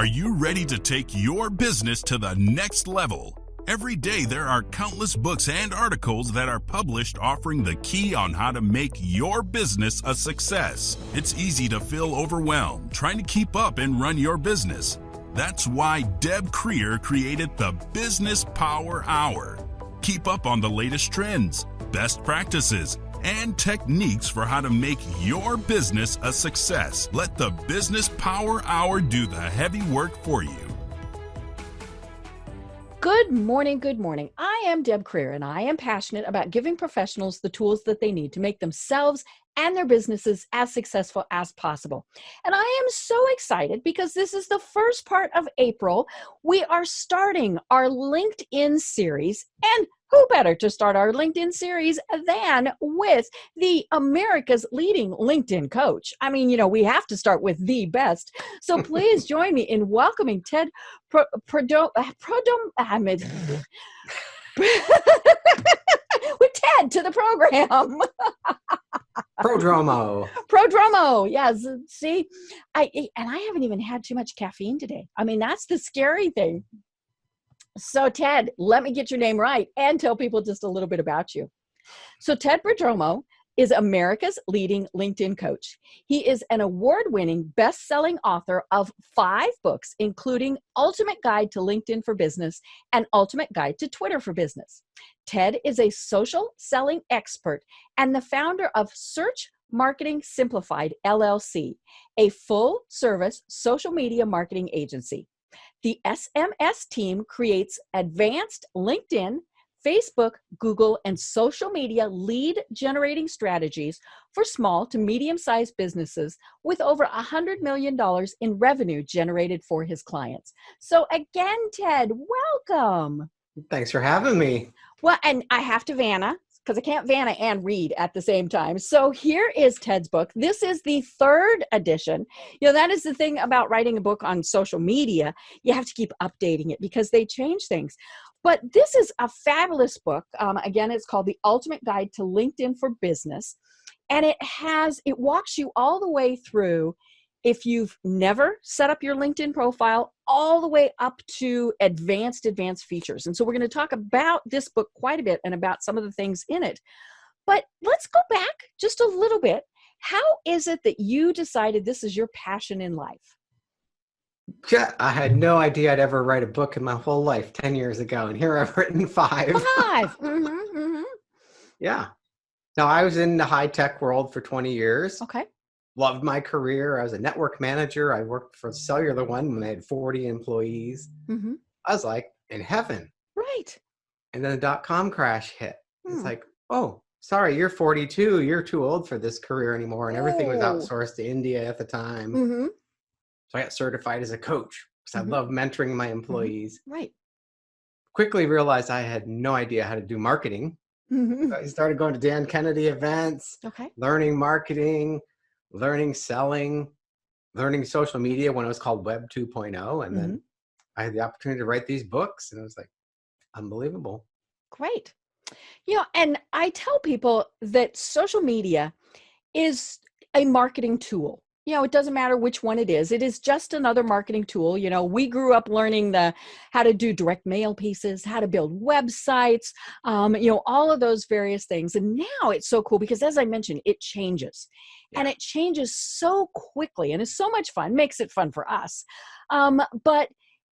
Are you ready to take your business to the next level? Every day there are countless books and articles that are published offering the key on how to make your business a success. It's easy to feel overwhelmed trying to keep up and run your business. That's why Deb Creer created the Business Power Hour. Keep up on the latest trends, best practices, and techniques for how to make your business a success. Let the Business Power Hour do the heavy work for you. Good morning, good morning. I am Deb Creer, and I am passionate about giving professionals the tools that they need to make themselves and their businesses as successful as possible. And I am so excited because this is the first part of April. We are starting our LinkedIn series, and who better to start our LinkedIn series than with the America's leading LinkedIn coach? I mean, we have to start with the best. So please join me in welcoming Ted Prodromou. With Ted to the program. Prodromou. Yes. See, I haven't even had too much caffeine today. I mean, that's the scary thing. So Ted, let me get your name right and tell people just a little bit about you. So Ted Prodromou is America's leading LinkedIn coach. He is an award-winning, best-selling author of 5 books, including Ultimate Guide to LinkedIn for Business and Ultimate Guide to Twitter for Business. Ted is a social selling expert and the founder of Search Marketing Simplified, LLC, a full-service social media marketing agency. The SMS team creates advanced LinkedIn, Facebook, Google, and social media lead generating strategies for small to medium-sized businesses with over $100 million in revenue generated for his clients. So again, Ted, welcome. Thanks for having me. Well, and I have to Vanna, because I can't Vanna and read at the same time. So here is Ted's book. This is the 3rd edition. That is the thing about writing a book on social media. You have to keep updating it because they change things. But this is a fabulous book. Again, it's called The Ultimate Guide to LinkedIn for Business. And it walks you all the way through if you've never set up your LinkedIn profile, all the way up to advanced features. And so we're going to talk about this book quite a bit and about some of the things in it. But let's go back just a little bit. How is it that you decided this is your passion in life? Yeah, I had no idea I'd ever write a book in my whole life 10 years ago. And here I've written 5. 5. Mm-hmm. Yeah. Now, I was in the high-tech world for 20 years. Okay. Loved my career. I was a network manager. I worked for Cellular One when they had 40 employees. Mm-hmm. I was like in heaven. Right. And then the dot-com crash hit. It's like, oh, sorry, you're 42. You're too old for this career anymore. And everything was outsourced to India at the time. Mm-hmm. So I got certified as a coach because I love mentoring my employees. Mm-hmm. Right. Quickly realized I had no idea how to do marketing. Mm-hmm. So I started going to Dan Kennedy events, learning marketing, learning selling, learning social media when it was called Web 2.0. And then I had the opportunity to write these books, and it was like, unbelievable. Great. And I tell people that social media is a marketing tool. It doesn't matter which one it is. It is just another marketing tool. We grew up learning how to do direct mail pieces, how to build websites, all of those various things. And now it's so cool because, as I mentioned, it changes. Yeah. And it changes so quickly and it's so much fun, makes it fun for us. But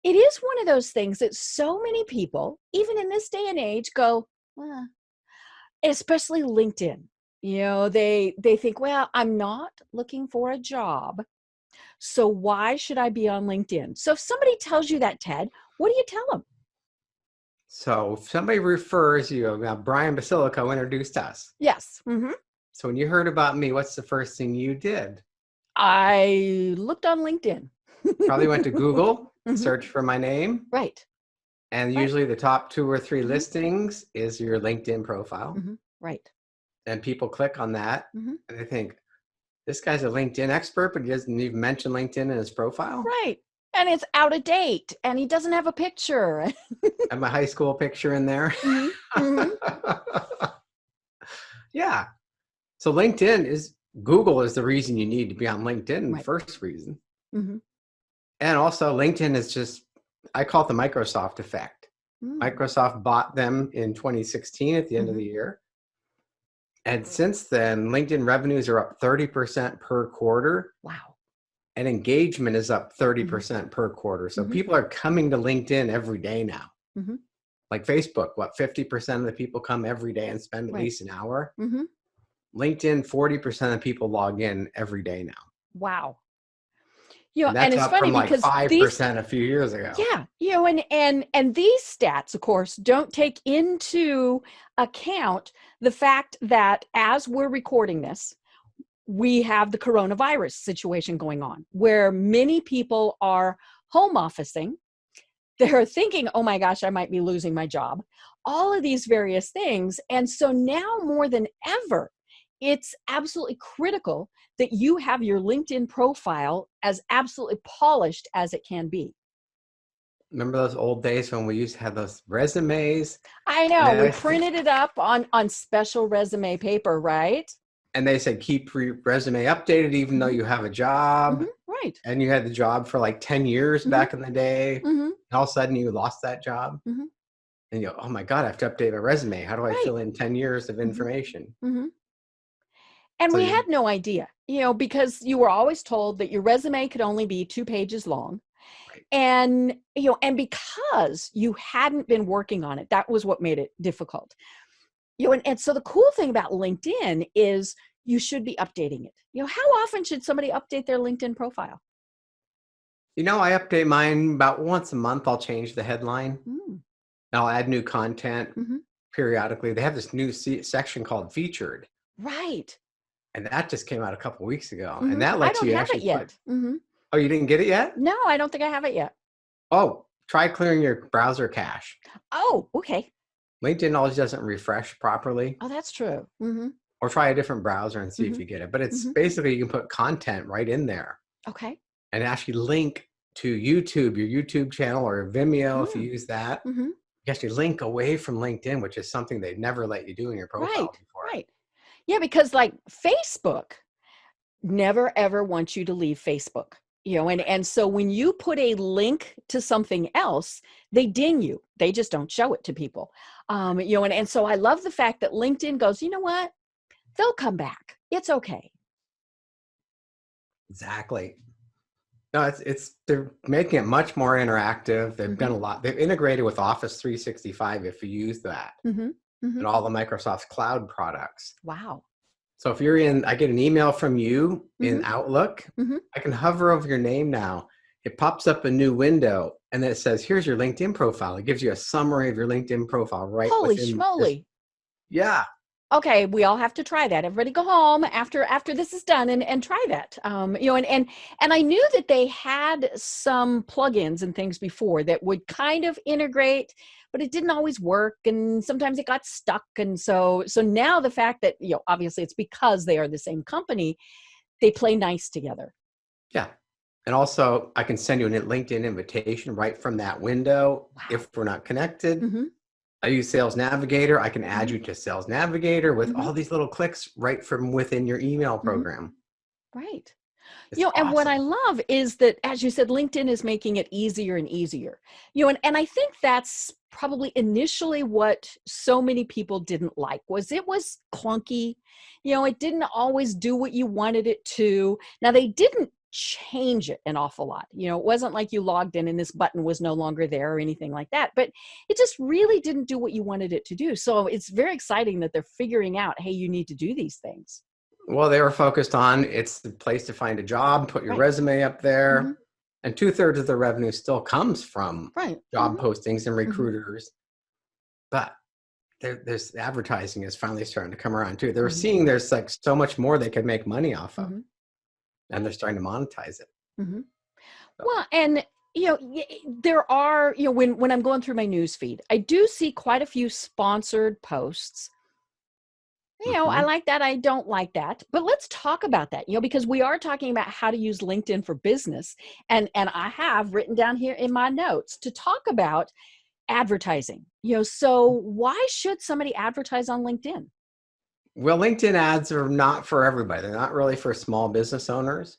it is one of those things that so many people, even in this day and age, go, especially LinkedIn. They think, well, I'm not looking for a job, so why should I be on LinkedIn? So if somebody tells you that, Ted, what do you tell them? So if somebody refers you, now Brian Basilico introduced us. Yes. Mm-hmm. So when you heard about me, what's the first thing you did? I looked on LinkedIn. Probably went to Google, search for my name. Right. And usually the top 2 or 3 listings is your LinkedIn profile. Mm-hmm. Right. And people click on that and they think, this guy's a LinkedIn expert, but he doesn't even mention LinkedIn in his profile. Right. And it's out of date and he doesn't have a picture. And my high school picture in there. Yeah. So Google is the reason you need to be on LinkedIn, the first reason. And also LinkedIn is just, I call it the Microsoft effect. Microsoft bought them in 2016 at the end of the year. And since then, LinkedIn revenues are up 30% per quarter. Wow. And engagement is up 30% per quarter. So people are coming to LinkedIn every day now. Like Facebook, what, 50% of the people come every day and spend at least an hour? LinkedIn, 40% of people log in every day now. Wow. And that's and it's up funny from like because 5% a few years ago. Yeah, and these stats, of course, don't take into account the fact that as we're recording this, we have the coronavirus situation going on, where many people are home officing. They're thinking, oh my gosh, I might be losing my job. All of these various things. And so now more than ever, it's absolutely critical that you have your LinkedIn profile as absolutely polished as it can be. Remember those old days when we used to have those resumes? I know, we printed it up on special resume paper, right? And they said, keep your resume updated even though you have a job. Right. And you had the job for like 10 years back in the day. And all of a sudden you lost that job. And you go, oh my God, I have to update my resume. How do I fill in 10 years of information? And so we had no idea, because you were always told that your resume could only be 2 pages long. And, and because you hadn't been working on it, that was what made it difficult. And so the cool thing about LinkedIn is you should be updating it. How often should somebody update their LinkedIn profile? I update mine about once a month. I'll change the headline. I'll add new content periodically. They have this new section called Featured. Right. And that just came out a couple weeks ago. And that lets you actually I don't have it yet. Oh, you didn't get it yet? No, I don't think I have it yet. Oh, try clearing your browser cache. Oh, okay. LinkedIn always doesn't refresh properly. Oh, that's true. Or try a different browser and see if you get it. But it's basically, you can put content right in there. Okay. And actually link to YouTube, your YouTube channel, or Vimeo if you use that. You actually link away from LinkedIn, which is something they'd never let you do in your profile before. Right. Yeah, because like Facebook never ever wants you to leave Facebook. And so when you put a link to something else, they ding you. They just don't show it to people. And so I love the fact that LinkedIn goes, you know what? They'll come back. It's okay. Exactly. No, they're making it much more interactive. They've done a lot. They've integrated with Office 365 if you use that. And all the Microsoft cloud products. Wow. So if I get an email from you in Outlook, I can hover over your name now. It pops up a new window and then it says, here's your LinkedIn profile. It gives you a summary of your LinkedIn profile right Holy schmoly. Yeah. Okay, we all have to try that. Everybody go home after this is done and try that. And I knew that they had some plugins and things before that would kind of integrate, but it didn't always work, and sometimes it got stuck. And so now the fact that, obviously it's because they are the same company, they play nice together. Yeah. And also I can send you a LinkedIn invitation right from that window. Wow. If we're not connected. I use Sales Navigator. I can add you to Sales Navigator with all these little clicks right from within your email program. Right. It's awesome. And what I love is that, as you said, LinkedIn is making it easier and easier. And I think that's probably initially what so many people didn't like, was it was clunky. It didn't always do what you wanted it to. Now, they didn't change it an awful lot. It wasn't like you logged in and this button was no longer there or anything like that, but it just really didn't do what you wanted it to do. So it's very exciting that they're figuring out, hey, you need to do these things. Well, they were focused on, it's the place to find a job, put your resume up there. And 2/3 of the revenue still comes from job postings and recruiters. But there's advertising is finally starting to come around too. They're seeing there's like so much more they could make money off of. And they're starting to monetize it. Well, and there are, when I'm going through my news feed, I do see quite a few sponsored posts. I like that. I don't like that. But let's talk about that, because we are talking about how to use LinkedIn for business. And I have written down here in my notes to talk about advertising. So why should somebody advertise on LinkedIn? Well, LinkedIn ads are not for everybody. They're not really for small business owners.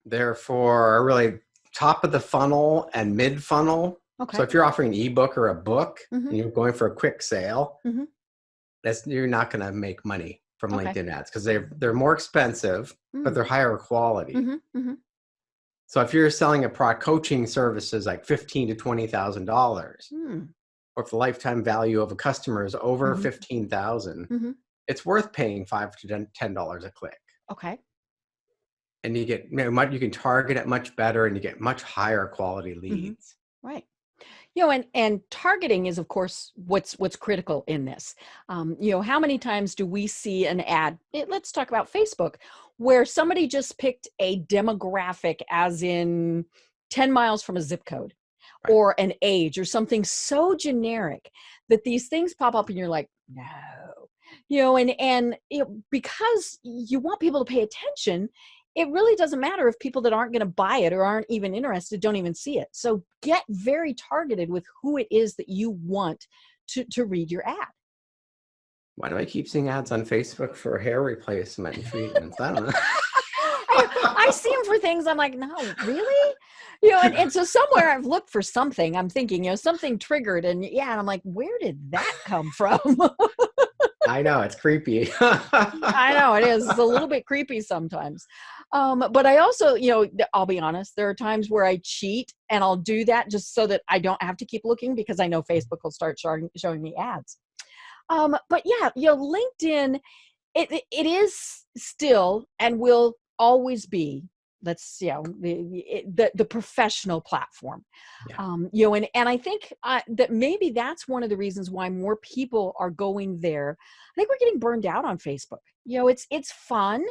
They're for really top of the funnel and mid funnel. Okay. So if you're offering an ebook or a book Mm-hmm. and you're going for a quick sale, Mm-hmm. you're not going to make money from Okay. LinkedIn ads because they're more expensive, but they're higher quality. Mm-hmm. Mm-hmm. So if you're selling a product coaching services like $15,000 to $20,000, or if the lifetime value of a customer is over $15,000, it's worth paying $5 to $10 a click. Okay. And you get, you can target it much better, and you get much higher quality leads. Right. And targeting is, of course, what's critical in this. How many times do we see an ad? Let's talk about Facebook, where somebody just picked a demographic, as in 10 miles from a zip code, right, or an age, or something so generic that these things pop up, and you're like, no, and because you want people to pay attention. It really doesn't matter if people that aren't going to buy it or aren't even interested don't even see it. So get very targeted with who it is that you want to read your ad. Why do I keep seeing ads on Facebook for hair replacement and treatments? I don't know. I see them for things I'm like, no, really? And so somewhere I've looked for something. I'm thinking, something triggered, and I'm like, where did that come from? I know, it's creepy. I know it is. It's a little bit creepy sometimes. But I also, I'll be honest, there are times where I cheat, and I'll do that just so that I don't have to keep looking, because I know Facebook will start showing me ads. But LinkedIn, it is still and will always be, the professional platform. And I think that maybe that's one of the reasons why more people are going there. I think we're getting burned out on Facebook. It's fun.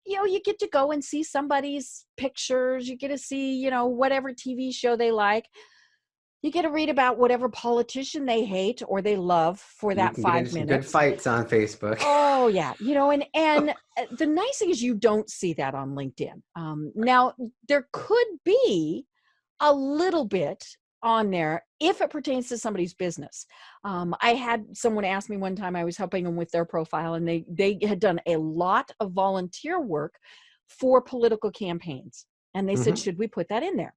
You get to go and see somebody's pictures. You get to see, whatever TV show they like. You get to read about whatever politician they hate or they love for that 5 minutes. Good fights on Facebook. Oh yeah. And the nice thing is you don't see that on LinkedIn. Now there could be a little bit on there if it pertains to somebody's business. I had someone ask me one time, I was helping them with their profile, and they had done a lot of volunteer work for political campaigns. And they said, should we put that in there?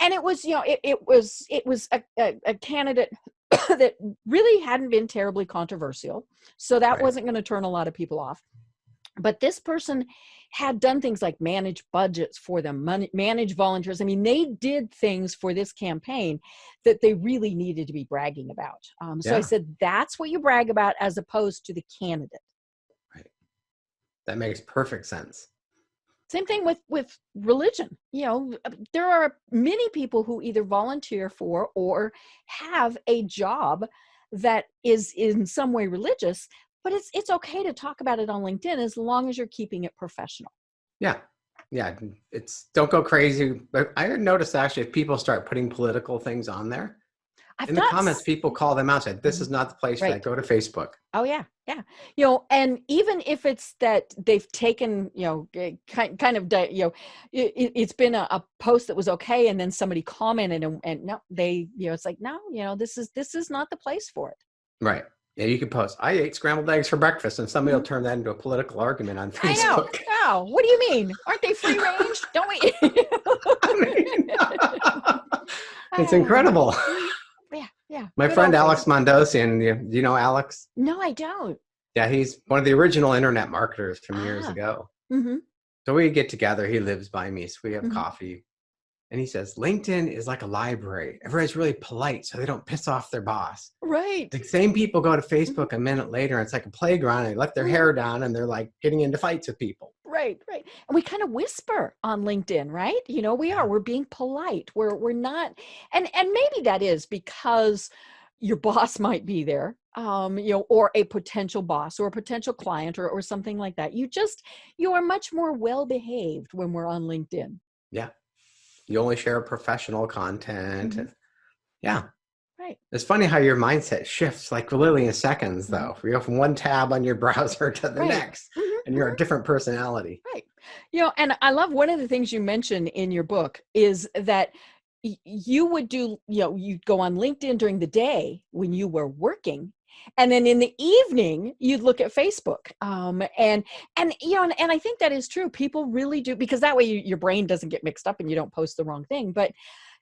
And it was, it was a candidate that really hadn't been terribly controversial. So that wasn't going to turn a lot of people off. But this person had done things like manage budgets for them, manage volunteers. I mean, they did things for this campaign that they really needed to be bragging about. So I said, that's what you brag about, as opposed to the candidate. Right. That makes perfect sense. Same thing with religion. There are many people who either volunteer for or have a job that is in some way religious, but it's okay to talk about it on LinkedIn as long as you're keeping it professional. Yeah. Don't go crazy. But I noticed, actually, if people start putting political things on there, in the comments, people call them out and say, this is not the place for that. Go to Facebook. Oh yeah. And even if it's that they've taken, kind of, it's been a post that was okay, and then somebody commented and no, it's like, no, this is not the place for it. Right. Yeah, you can post, I ate scrambled eggs for breakfast, and somebody will turn that into a political argument on Facebook. I know. What do you mean? Aren't they free range? Don't we? It's incredible. Yeah. My friend Alex Mondosian, do you know Alex? No, I don't. Yeah, he's one of the original internet marketers from years ago. So we get together. He lives by me, so we have coffee. And he says, LinkedIn is like a library. Everybody's really polite, so they don't piss off their boss. Right. The same people go to Facebook a minute later, and it's like a playground, and they let their hair down, and they're like getting into fights with people. Right. And we kind of whisper on LinkedIn, right? We're being polite. We're not, and maybe that is because your boss might be there, or a potential boss or a potential client or something like that. You are much more well-behaved when we're on LinkedIn. Yeah. You only share professional content. Yeah. Right. It's funny how your mindset shifts like literally in seconds, though. You go from one tab on your browser to the next, and you're a different personality. Right. And I love one of the things you mentioned in your book is that you would do, you'd go on LinkedIn during the day when you were working, And then in the evening, you'd look at Facebook. And I think that is true. People really do, because that way your brain doesn't get mixed up and you don't post the wrong thing. But,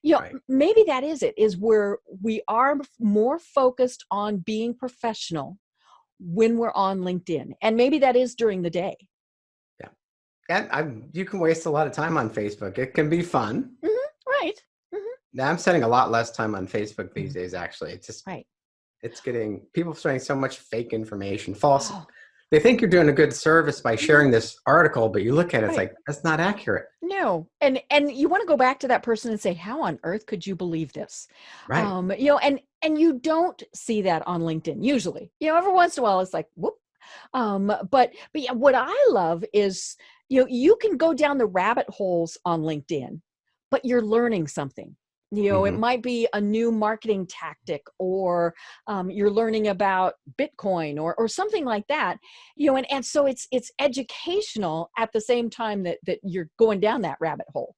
Right. maybe that is where we are more focused on being professional when we're on LinkedIn. And maybe that is during the day. Yeah. And you can waste a lot of time on Facebook. It can be fun. Right. Now I'm spending a lot less time on Facebook these days, actually. It's just, Right. it's getting, people showing so much fake information, false. Oh. They think you're doing a good service by sharing this article, but you look at it, it's Right. like, that's not accurate. No. And you want to go back to that person and say, how on earth could you believe this? Right. And you don't see that on LinkedIn usually. Every once in a while it's like, whoop. But yeah, what I love is, you can go down the rabbit holes on LinkedIn, but you're learning something. It might be a new marketing tactic, or you're learning about Bitcoin or something like that. And so it's educational at the same time that you're going down that rabbit hole.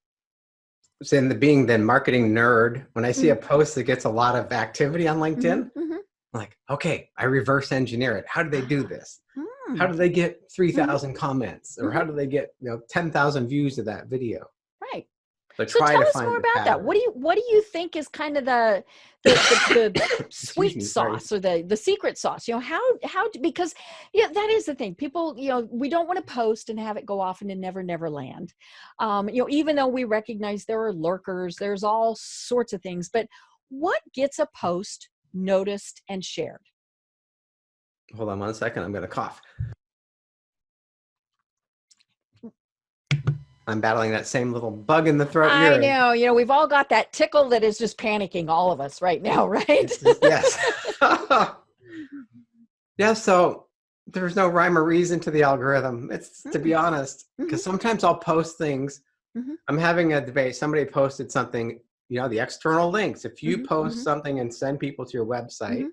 So in being the marketing nerd, when I see a post that gets a lot of activity on LinkedIn, I'm like, okay, I reverse engineer it. How do they do this? How do they get 3,000 comments, or how do they get 10,000 views of that video? Right. So So try tell to us find more the about that. pattern. What do you think is kind of the sweet me, sorry. sauce, or the secret sauce? Because that is the thing. People, we don't want to post and have it go off into never land. Even though we recognize there are lurkers, there's all sorts of things. But what gets a post noticed and shared? Hold on 1 second. I'm going to cough. I'm battling that same little bug in the throat. I know. We've all got that tickle that is just panicking all of us right now, right? Yes. Yeah. So there's no rhyme or reason to the algorithm. It's to be honest, because sometimes I'll post things. I'm having a debate. Somebody posted something, the external links. If you post something and send people to your website,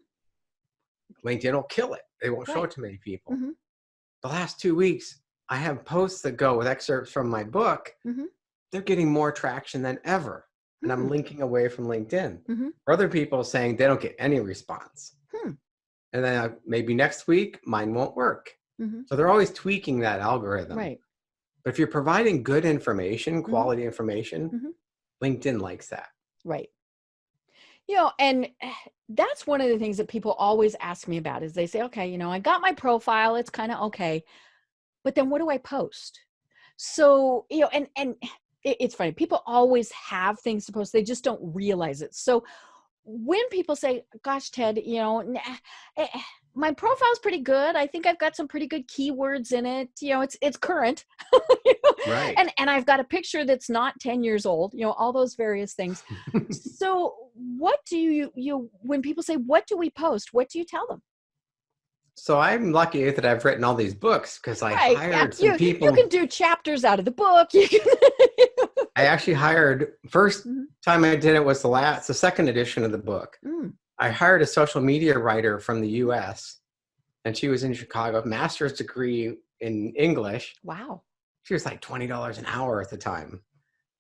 LinkedIn will kill it. They won't show it to many people. The last 2 weeks, I have posts that go with excerpts from my book. They're getting more traction than ever. And I'm linking away from LinkedIn. Or other people saying they don't get any response. And then maybe next week, mine won't work. So they're always tweaking that algorithm. Right. But if you're providing good information, quality information, LinkedIn likes that. Right. And that's one of the things that people always ask me about is they say, okay, I got my profile. It's kind of okay. But then what do I post? So, and it's funny. People always have things to post. They just don't realize it. So when people say, gosh, Ted, my profile's pretty good. I think I've got some pretty good keywords in it. It's current. Right. And I've got a picture that's not 10 years old, all those various things. So what do you when people say, what do we post? What do you tell them? So I'm lucky that I've written all these books because I hired some people. You can do chapters out of the book. I actually hired, first time I did it was the second edition of the book. I hired a social media writer from the US, and she was in Chicago, master's degree in English. Wow. She was like $20 an hour at the time.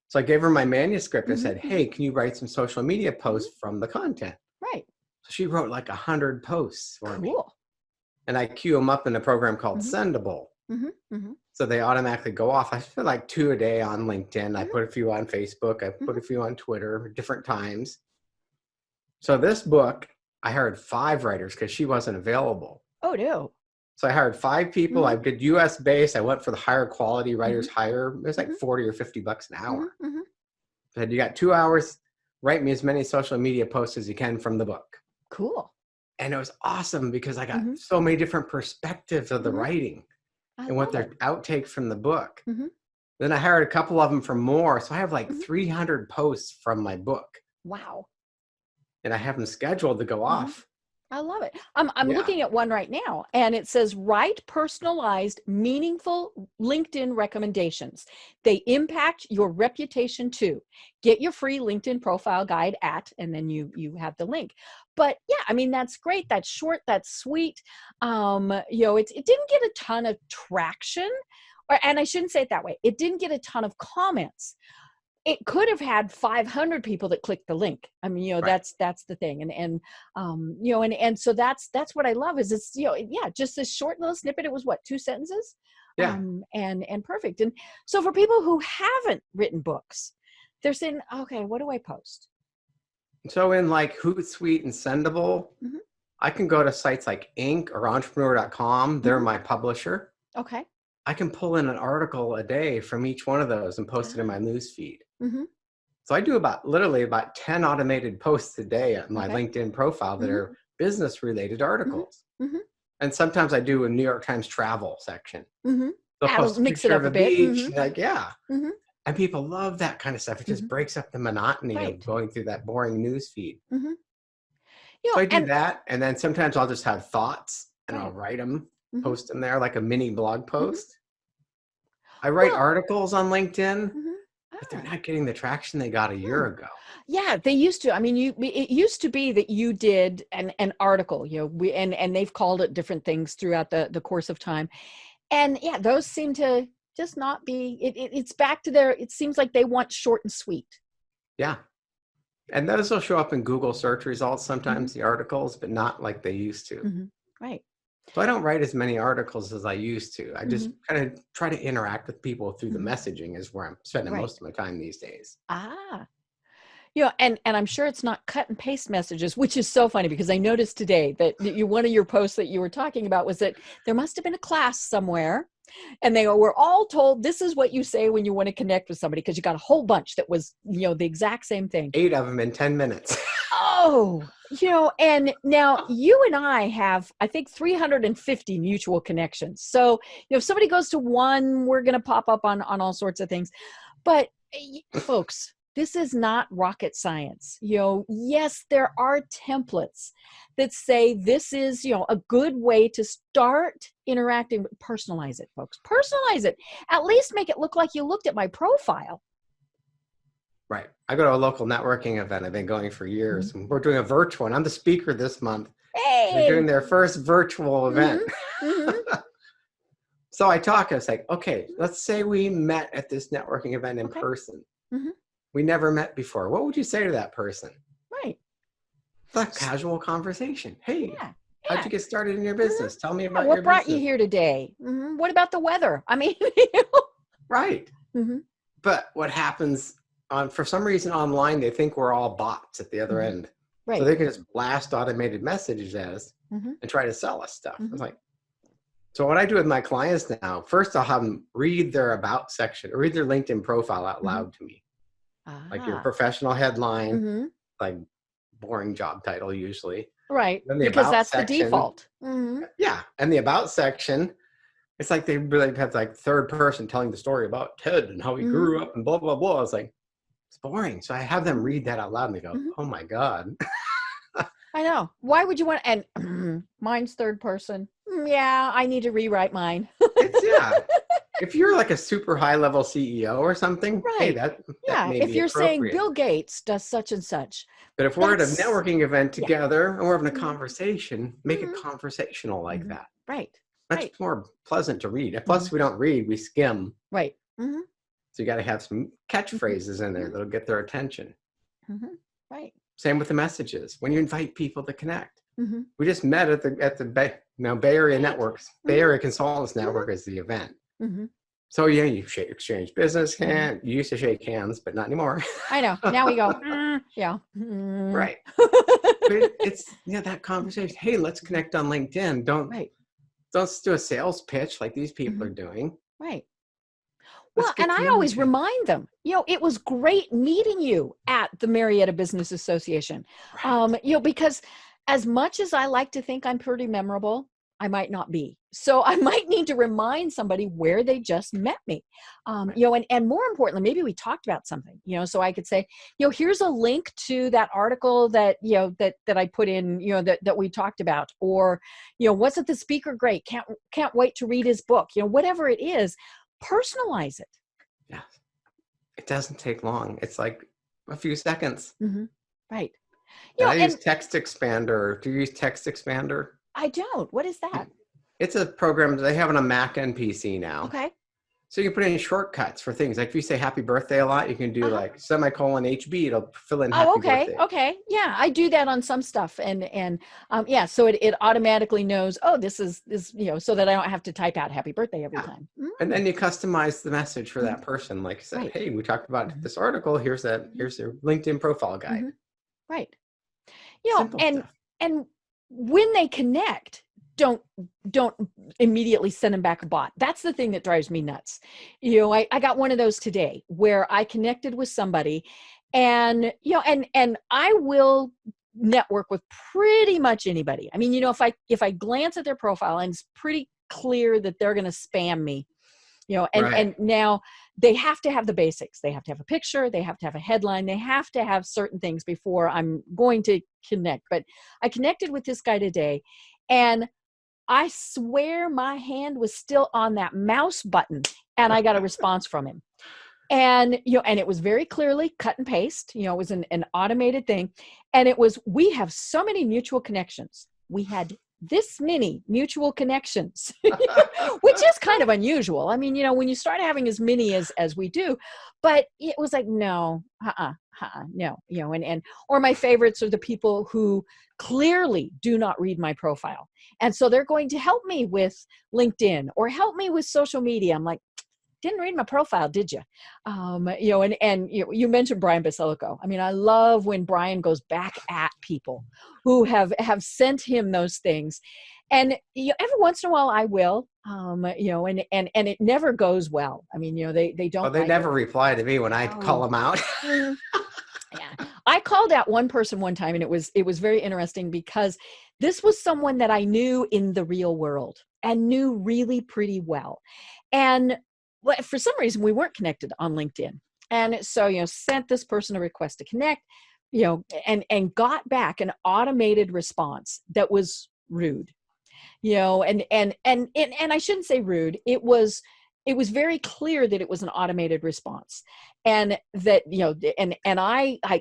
So I gave her my manuscript and said, hey, can you write some social media posts from the content? Right. So she wrote like 100 posts for me. Cool. And I queue them up in a program called Sendable. So they automatically go off. I spend like 2 a day on LinkedIn. I put a few on Facebook. I put a few on Twitter, different times. So this book, I hired 5 writers because she wasn't available. Oh, no. So I hired 5 people. I did US based. I went for the higher quality writers hire. It was like 40 or $50 an hour. I said, you got 2 hours, write me as many social media posts as you can from the book. Cool. And it was awesome because I got so many different perspectives of the writing and what their outtakes from the book. Then I hired a couple of them for more. So I have like 300 posts from my book. Wow. And I have them scheduled to go off. I love it. I'm looking at one right now, and it says, write personalized, meaningful LinkedIn recommendations. They impact your reputation too. Get your free LinkedIn profile guide at, and then you have the link. But yeah, I mean, that's great. That's short. That's sweet. It didn't get a ton of traction, and I shouldn't say it that way. It didn't get a ton of comments. it could have had 500 people that clicked the link. I mean, that's the thing. And so that's what I love is it's, just this short little snippet. It was what, 2 sentences? Yeah. And perfect. And so for people who haven't written books, they're saying, okay, what do I post? So in like Hootsuite and Sendable, I can go to sites like Inc. or entrepreneur.com. They're my publisher. Okay. I can pull in an article a day from each one of those and post it in my news feed. So I do literally about 10 automated posts a day on my LinkedIn profile that are business related articles. And sometimes I do a New York Times travel section. They'll post a picture of a beach. Like, and people love that kind of stuff. It just breaks up the monotony of going through that boring news feed. So I do that. And then sometimes I'll just have thoughts and I'll write them, post them there like a mini blog post. I write articles on LinkedIn, but they're not getting the traction they got a year ago. Yeah, they used to. I mean, it used to be that you did an article, and they've called it different things throughout the course of time. And those seem to just not be, it's back to it seems like they want short and sweet. Yeah. And those will show up in Google search results sometimes, the articles, but not like they used to. Right. So I don't write as many articles as I used to. I just kind of try to interact with people through the messaging is where I'm spending most of my time these days. And I'm sure it's not cut and paste messages, which is so funny because I noticed today that one of your posts that you were talking about was that there must have been a class somewhere and they were all told this is what you say when you want to connect with somebody because you got a whole bunch that was, the exact same thing. 8 of them in 10 minutes. And now you and I have, I think, 350 mutual connections. So, if somebody goes to one, we're going to pop up on all sorts of things. But folks, this is not rocket science. Yes, there are templates that say this is, a good way to start interacting. Personalize it, folks. Personalize it. At least make it look like you looked at my profile. Right. I go to a local networking event. I've been going for years. We're doing a virtual one. I'm the speaker this month. Hey! They're doing their first virtual event. So I was like, okay, let's say we met at this networking event in person. We never met before. What would you say to that person? Right. It's a casual conversation. Hey, how'd you get started in your business? Tell me about your business. What brought you here today? What about the weather? I mean, right. But what happens for some reason online, they think we're all bots at the other end. Right. So they can just blast automated messages at us and try to sell us stuff. It's like, so what I do with my clients now, first I'll have them read their about section, or read their LinkedIn profile out loud to me. Like your professional headline, like boring job title usually. Right, because that's the default. Yeah, and the about section, it's like they really have like third person telling the story about Ted and how he grew up and blah, blah, blah. It's like, it's boring. So I have them read that out loud and they go, oh my God. I know. Why would you want, and mine's third person. Yeah, I need to rewrite mine. If you're like a super high level CEO or something, hey, that may if be you're saying appropriate. Bill Gates does such and such. But if we're at a networking event together and we're having a conversation, make it conversational like that. Right. That's more pleasant to read. Plus, we don't read, we skim. Right. So you got to have some catchphrases in there that'll get their attention. Right. Same with the messages. When you invite people to connect. We just met at the Bay Area Networks. Bay Area Consultants Network is the event. So you exchange business. You used to shake hands, but not anymore. I know. Now we go. Right. But it's that conversation. Hey, let's connect on LinkedIn. Don't do a sales pitch like these people are doing. Right. Well, and I always remind them, it was great meeting you at the Marietta Business Association. Right. Because as much as I like to think I'm pretty memorable, I might not be. So I might need to remind somebody where they just met me. And more importantly, maybe we talked about something, so I could say, here's a link to that article that, that I put in, that we talked about, or, wasn't the speaker great? Can't wait to read his book, whatever it is, personalize it. Yeah. It doesn't take long. It's like a few seconds. Right. I use Text Expander. Do you use Text Expander? I don't. What is that? It's a program they have on a Mac and PC now. Okay. So you can put in shortcuts for things. Like if you say happy birthday a lot, you can do like semicolon HB. It'll fill in happy birthday. Okay. Yeah, I do that on some stuff. And yeah, so it automatically knows, oh, this is, so that I don't have to type out happy birthday every time. Mm-hmm. And then you customize the message for that person. Like I said, hey, we talked about this article. Here's their LinkedIn profile guide. Right. Simple stuff. And when they connect, don't immediately send them back a bot. That's the thing that drives me nuts. I got one of those today where I connected with somebody, and and I will network with pretty much anybody. I mean, if I glance at their profile and it's pretty clear that they're going to spam me, and now they have to have the basics. They have to have a picture. They have to have a headline. They have to have certain things before I'm going to connect. But I connected with this guy today, and I swear my hand was still on that mouse button, and I got a response from him. And, and it was very clearly cut and paste, it was an automated thing. And it was, we have so many mutual connections. We had this many mutual connections, which is kind of unusual. I mean, when you start having as many as we do, but it was like, no, no, or my favorites are the people who clearly do not read my profile. And so they're going to help me with LinkedIn or help me with social media. I'm like, didn't read my profile, did you? You mentioned Brian Basilico. I mean, I love when Brian goes back at people who have sent him those things. And every once in a while I will, and it never goes well. I mean, they don't. Well, they never reply to me when I call them out. Yeah. I called out one person one time, and it was very interesting because this was someone that I knew in the real world and knew really pretty well. And for some reason we weren't connected on LinkedIn. And so, sent this person a request to connect, and got back an automated response that was rude, and I shouldn't say rude. It was very clear that it was an automated response, and that,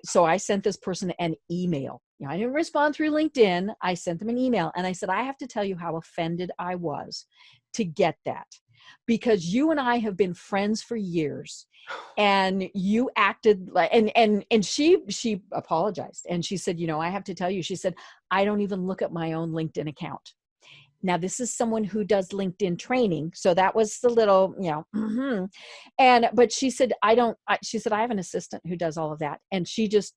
so I sent this person an email. I didn't respond through LinkedIn. I sent them an email, and I said, I have to tell you how offended I was to get that, because you and I have been friends for years, and you acted like, and she apologized, and she said, I have to tell you, she said, I don't even look at my own LinkedIn account. Now, this is someone who does LinkedIn training. So that was the little, but she said, she said, I have an assistant who does all of that. And she just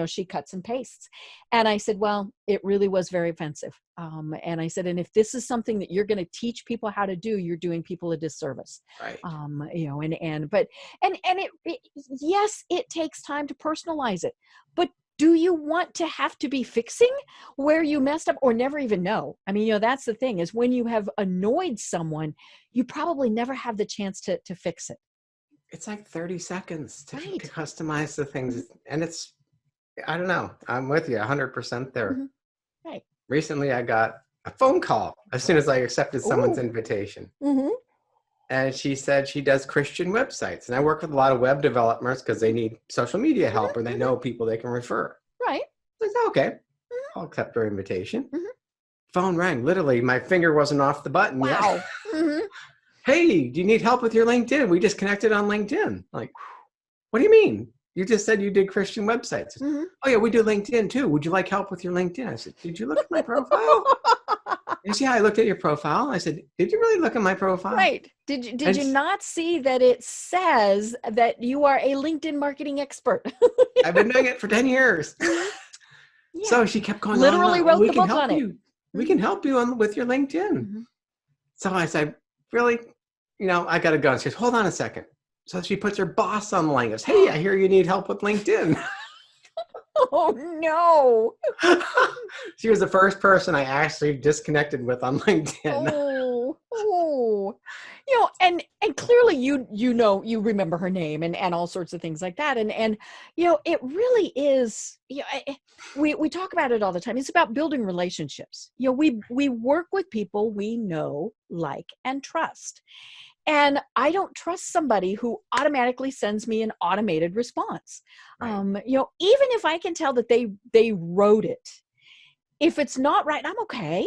she cuts and pastes. And I said, well, it really was very offensive. And I said, and if this is something that you're going to teach people how to do, you're doing people a disservice. Right. Yes, it takes time to personalize it, but do you want to have to be fixing where you messed up or never even know? I mean, that's the thing, is when you have annoyed someone, you probably never have the chance to fix it. It's like 30 seconds to customize the things. And I don't know. I'm with you 100% there. Mm-hmm. Right. Recently, I got a phone call as soon as I accepted someone's invitation. Mm-hmm. And she said she does Christian websites. And I work with a lot of web developers because they need social media help, or they know people they can refer. Right. I said, okay, I'll accept her invitation. Mm-hmm. Phone rang. Literally, my finger wasn't off the button yet. Wow. Mm-hmm. Hey, do you need help with your LinkedIn? We just connected on LinkedIn. Like, what do you mean? You just said you did Christian websites. Mm-hmm. Oh, yeah, we do LinkedIn too. Would you like help with your LinkedIn? I said, did you look at my profile? And she, yeah, I looked at your profile. I said, did you really look at my profile? Right. Did you not see that it says that you are a LinkedIn marketing expert? I've been doing it for 10 years. Yeah. So she kept going, literally wrote the book on it. We can help you with your LinkedIn. Mm-hmm. So I said, really? I got to go. And she says, hold on a second. So she puts her boss on the line. Goes, hey, I hear you need help with LinkedIn. Oh, no. She was the first person I actually disconnected with on LinkedIn. Oh. And clearly you remember her name and all sorts of things like that. And it really is, we talk about it all the time. It's about building relationships. We work with people we know, like, and trust. And I don't trust somebody who automatically sends me an automated response. Right. Even if I can tell that they wrote it, if it's not right, I'm okay.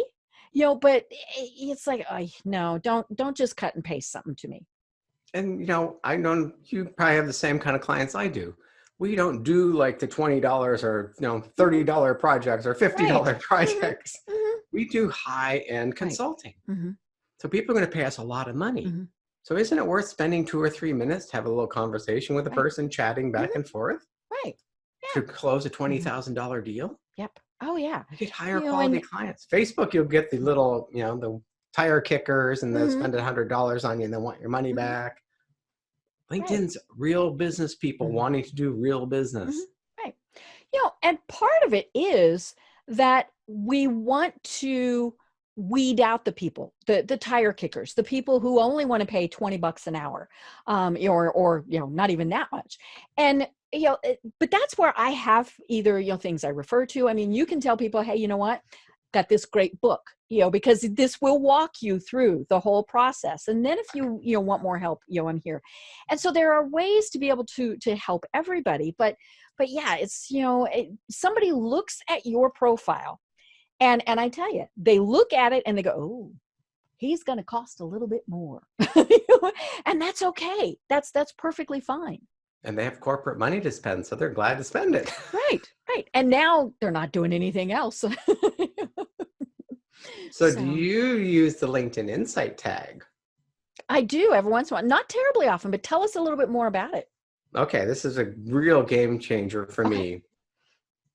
But it's like, no, don't just cut and paste something to me. And, I know you probably have the same kind of clients I do. We don't do like the $20 or, $30 projects or $50 Right. projects. Mm-hmm. We do high-end Right. consulting. Mm-hmm. So people are going to pay us a lot of money. Mm-hmm. So isn't it worth spending 2 or 3 minutes to have a little conversation with the Right. person, chatting back Mm-hmm. and forth Right. to Yeah. close a Mm-hmm. $20,000 deal? Yep. Oh yeah. You get higher And quality clients. Facebook, you'll get the little, the tire kickers, and they'll mm-hmm. spend $100 on you and they want your money Mm-hmm. back. Right. LinkedIn's real business people Mm-hmm. wanting to do real Mm-hmm. business. Right. And part of it is that we want to weed out the people, the tire kickers, the people who only want to pay $20 an hour, or not even that much. And but that's where I have either things I refer to. I mean, you can tell people, hey, you know what? Got this great book, because this will walk you through the whole process. And then if you want more help, I'm here. And so there are ways to be able to help everybody. But yeah, it's, somebody looks at your profile and I tell you, they look at it and they go, oh, he's going to cost a little bit more. And that's okay. That's perfectly fine. And they have corporate money to spend, so they're glad to spend it. Right. And now they're not doing anything else. So do you use the LinkedIn Insight tag? I do every once in a while. Not terribly often, but tell us a little bit more about it. Okay, this is a real game changer for me.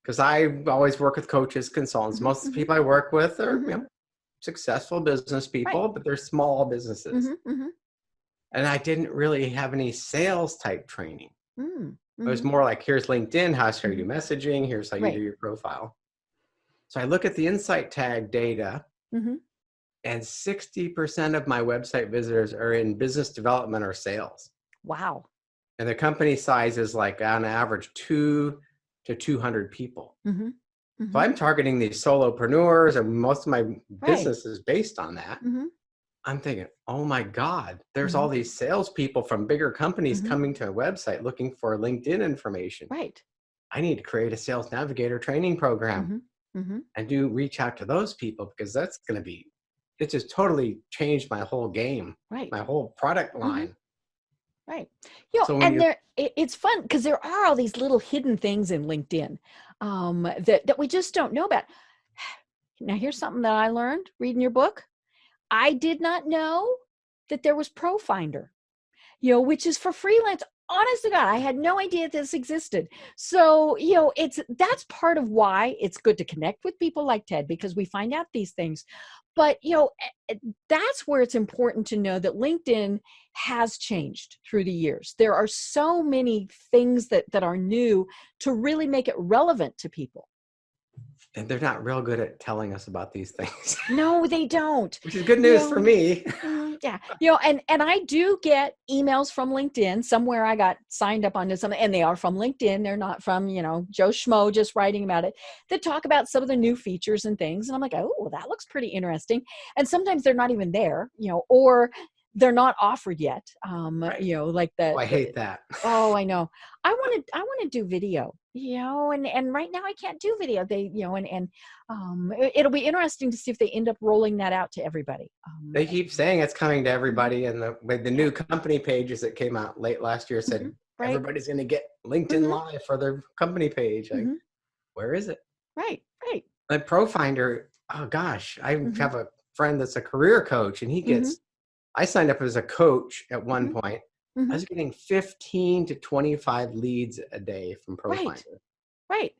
Because I always work with coaches, consultants. Most of the people I work with are successful business people, but they're small businesses. And I didn't really have any sales type training. It was more like, here's LinkedIn, how should you do messaging, here's how you do your profile. So I look at the Insight tag data, and 60% of my website visitors are in business development or sales. Wow. And the company size is like on average 2 to 200 people. So I'm targeting these solopreneurs, and most of my business is based on that. I'm thinking, oh my God, there's all these salespeople from bigger companies coming to a website looking for LinkedIn information. Right. I need to create a sales navigator training program and reach out to those people, because that's going to be, it just totally changed my whole game, my whole product line. Right. So and it's fun because there are all these little hidden things in LinkedIn that we just don't know about. Now, here's something that I learned reading your book. I did not know that there was ProFinder, which is for freelance. Honest to God, I had no idea this existed. So, that's part of why it's good to connect with people like Ted, because we find out these things. But, that's where it's important to know that LinkedIn has changed through the years. There are so many things that are new to really make it relevant to people. And they're not real good at telling us about these things. No, they don't. Which is good news for me. Yeah. And I do get emails from LinkedIn. Somewhere I got signed up onto something, and they are from LinkedIn. They're not from, Joe Schmo just writing about it, that talk about some of the new features and things. And I'm like, oh, that looks pretty interesting. And sometimes they're not even there, or they're not offered yet. Like that. Oh, I hate that. Oh, I know. I want to do video, and right now I can't do video. They, it'll be interesting to see if they end up rolling that out to everybody. They keep saying it's coming to everybody, and the new company pages that came out late last year said everybody's going to get LinkedIn Live for their company page. Like, where is it? Right. Like ProFinder, oh gosh, I have a friend that's a career coach, and he gets. I signed up as a coach at one point. I was getting 15 to 25 leads a day from ProFinder. Right.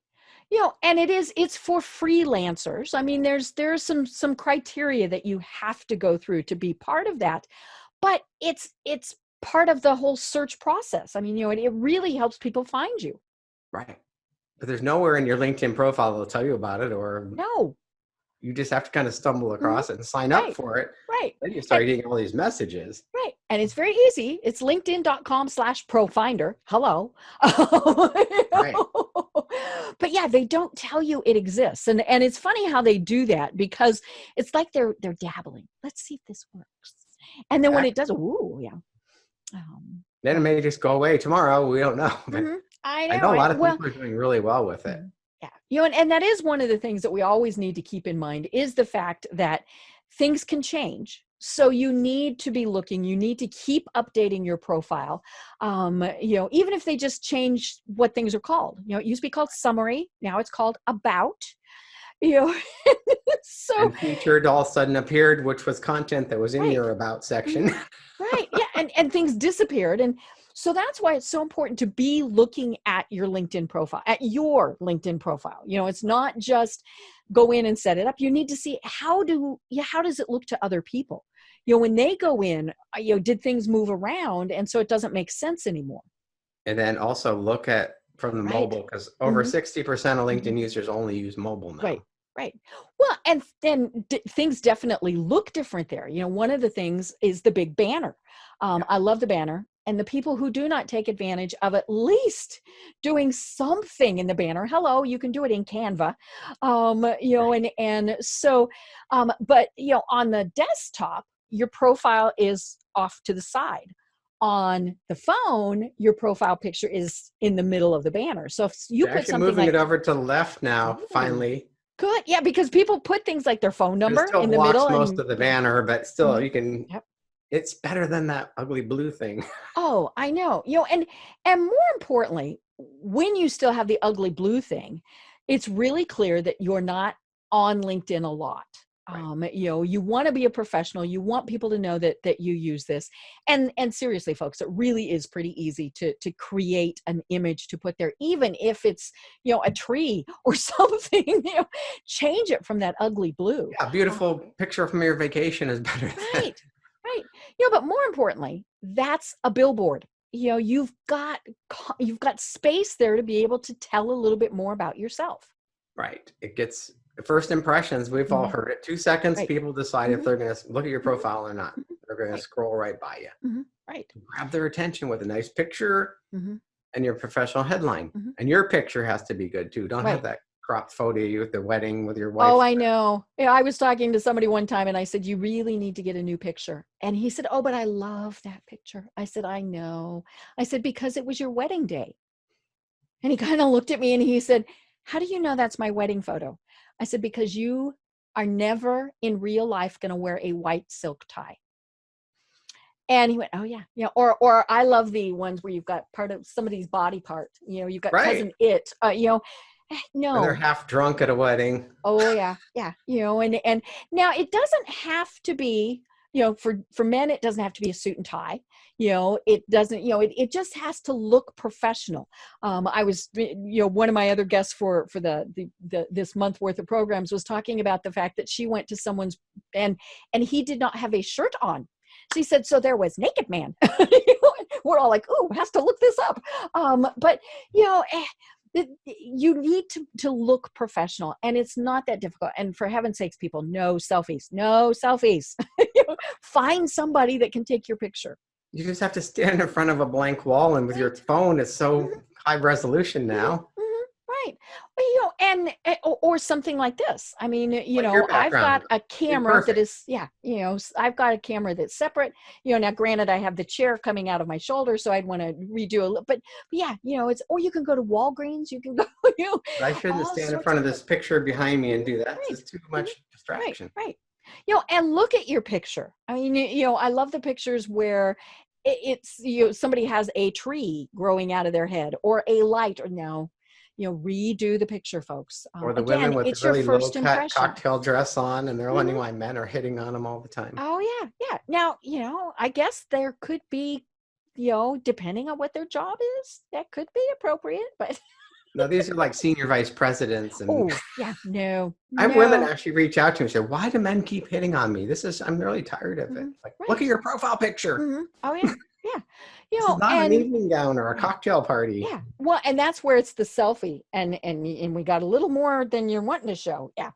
And it's for freelancers. I mean, there's some criteria that you have to go through to be part of that, but it's part of the whole search process. I mean, it really helps people find you. Right. But there's nowhere in your LinkedIn profile that'll tell you about it, or no. You just have to kind of stumble across it and sign up for it. Right. Then you start getting all these messages. Right. And it's very easy. It's linkedin.com/ProFinder. Hello. Right. But yeah, they don't tell you it exists. And it's funny how they do that, because it's like they're dabbling. Let's see if this works. And then when it does, ooh, yeah. Then it may just go away tomorrow. We don't know. But I know a lot of people are doing really well with it. Yeah. And that is one of the things that we always need to keep in mind, is the fact that things can change. So you need to be looking, you need to keep updating your profile. Even if they just change what things are called, it used to be called summary. Now it's called about, you know, so. And featured all of a sudden appeared, which was content that was in your about section. Right. Yeah. And things disappeared. And so that's why it's so important to be looking at your LinkedIn profile, at your LinkedIn profile. It's not just go in and set it up. You need to see how does it look to other people? When they go in, did things move around? And so it doesn't make sense anymore. And then also look at from the mobile, because over 60% of LinkedIn users only use mobile now. Right. Well, and then things definitely look different there. One of the things is the big banner. I love the banner. And the people who do not take advantage of at least doing something in the banner. Hello, you can do it in Canva. But on the desktop, your profile is off to the side. On the phone, your profile picture is in the middle of the banner. So if you put something moving it over to the left now, finally. Good. Yeah, because people put things like their phone number in the middle. Most of the banner, but still you can, it's better than that ugly blue thing. Oh, I know. And more importantly, when you still have the ugly blue thing, it's really clear that you're not on LinkedIn a lot. Right. You want to be a professional. You want people to know that you use this. And seriously, folks, it really is pretty easy to create an image to put there, even if it's, a tree or something, change it from that ugly blue. Yeah, beautiful picture from your vacation is better. Right. But more importantly, that's a billboard. You've got space there to be able to tell a little bit more about yourself. Right. It gets first impressions. We've all heard it. 2 seconds. People decide if they're going to look at your profile or not. They're going to scroll right by you. Right. Grab their attention with a nice picture and your professional headline. And your picture has to be good too. Don't have that cropped photo of you at the wedding with your wife. Oh, I know. I was talking to somebody one time and I said, you really need to get a new picture. And he said, oh, but I love that picture. I said, I know. I said, because it was your wedding day. And he kind of looked at me and he said, how do you know that's my wedding photo? I said, because you are never in real life going to wear a white silk tie. And he went, oh yeah. Or I love the ones where you've got part of somebody's body part, you've got cousin it, no. And they're half drunk at a wedding. Oh yeah. Yeah. And now it doesn't have to be, for men, it doesn't have to be a suit and tie. It doesn't, it just has to look professional. I was, one of my other guests for this month worth of programs was talking about the fact that she went to someone's and he did not have a shirt on. She said, so there was naked man. We're all like, oh, has to look this up. But you need to look professional, and it's not that difficult. And for heaven's sakes, people, no selfies. Find somebody that can take your picture. You just have to stand in front of a blank wall, and with your phone, it's so high resolution now. Right. Well, or something like this. I mean, I've got a camera that is, I've got a camera that's separate. Now granted, I have the chair coming out of my shoulder, so I'd want to redo a little, but yeah, it's, or you can go to Walgreens, you can go, I shouldn't stand in front of this picture behind me and do that. Right. It's too much distraction. Right. And look at your picture. I mean, I love the pictures where it's, somebody has a tree growing out of their head or a light or redo the picture, folks. Or the women with the really low-cut cocktail dress on, and they're wondering why men are hitting on them all the time. Oh, yeah. Now, I guess there could be, depending on what their job is, that could be appropriate, but... No, these are like senior vice presidents. And oh, yeah, no. I have women actually reach out to me and say, why do men keep hitting on me? I'm really tired of it. Like, look at your profile picture. Oh, yeah. Yeah. This is not an evening gown or a cocktail party. Yeah. Well, and that's where it's the selfie and we got a little more than you're wanting to show. Yeah.